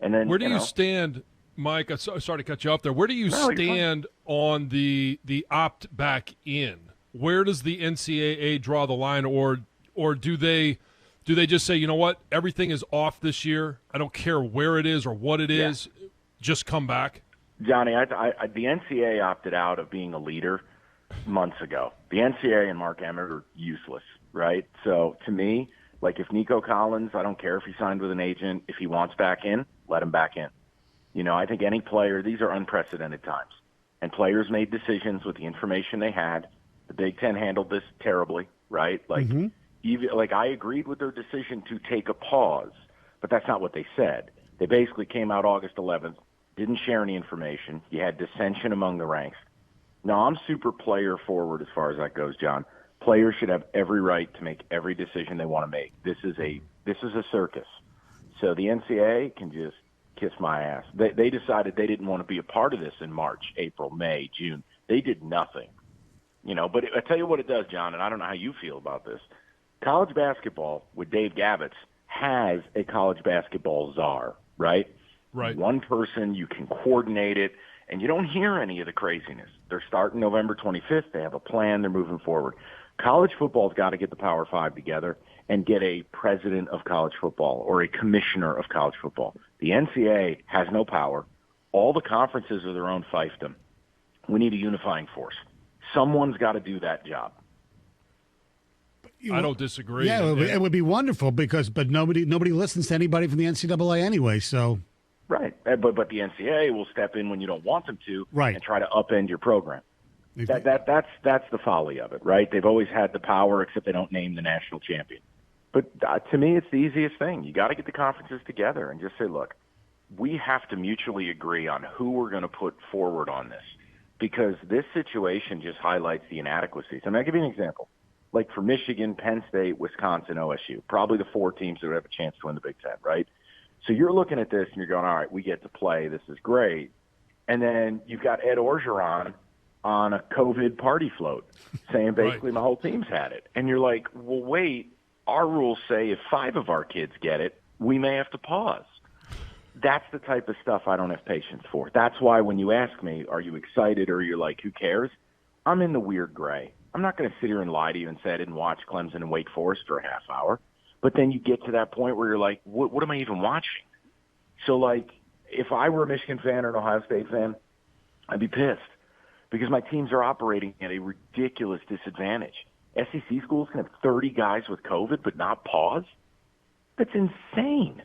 And then Where do you stand, Mike? Sorry to cut you off there. Where do you No, you're fine. stand on the opt back in? Where does the NCAA draw the line, or do they just say, you know what, everything is off this year. I don't care where it is or what it Yeah. is, just come back. Johnny, the NCAA opted out of being a leader months ago. The NCAA and Mark Emmert are useless, right? So to me, like if Nico Collins, I don't care if he signed with an agent, if he wants back in, let him back in. I think any player, these are unprecedented times. And players made decisions with the information they had. The Big Ten handled this terribly, right? Like, I agreed with their decision to take a pause, but that's not what they said. They basically came out August 11th, didn't share any information. You had dissension among the ranks. Now, I'm super player forward as far as that goes, John. Players should have every right to make every decision they want to make. This is a circus. So the NCAA can just kiss my ass. They decided they didn't want to be a part of this in March, April, May, June. They did nothing. But I tell you what it does, John, and I don't know how you feel about this. College basketball with Dave Gavitt has a college basketball czar, right? Right. One person, you can coordinate it, and you don't hear any of the craziness. They're starting November 25th. They have a plan. They're moving forward. College football's got to get the Power Five together and get a president of college football or a commissioner of college football. The NCAA has no power. All the conferences are their own fiefdom. We need a unifying force. Someone's got to do that job. I don't disagree. Yeah, it would be wonderful but nobody listens to anybody from the NCAA anyway. So, right, but the NCAA will step in when you don't want them to, right, and try to upend your program. That's the folly of it, right? They've always had the power, except they don't name the national champion. But to me, it's the easiest thing. You got to get the conferences together and just say, look, we have to mutually agree on who we're going to put forward on this, because this situation just highlights the inadequacies. I'll give you an example. Like for Michigan, Penn State, Wisconsin, OSU, probably the four teams that would have a chance to win the Big Ten, right? So you're looking at this and you're going, all right, we get to play. This is great. And then you've got Ed Orgeron on a COVID party float saying basically my whole team's had it. And you're like, well, wait, our rules say if 5 of our kids get it, we may have to pause. That's the type of stuff I don't have patience for. That's why when you ask me, are you excited or you're like, who cares? I'm in the weird gray. I'm not going to sit here and lie to you and say I didn't watch Clemson and Wake Forest for a half hour. But then you get to that point where you're like, what am I even watching? So, like, if I were a Michigan fan or an Ohio State fan, I'd be pissed because my teams are operating at a ridiculous disadvantage. SEC schools can have 30 guys with COVID but not pause? That's insane.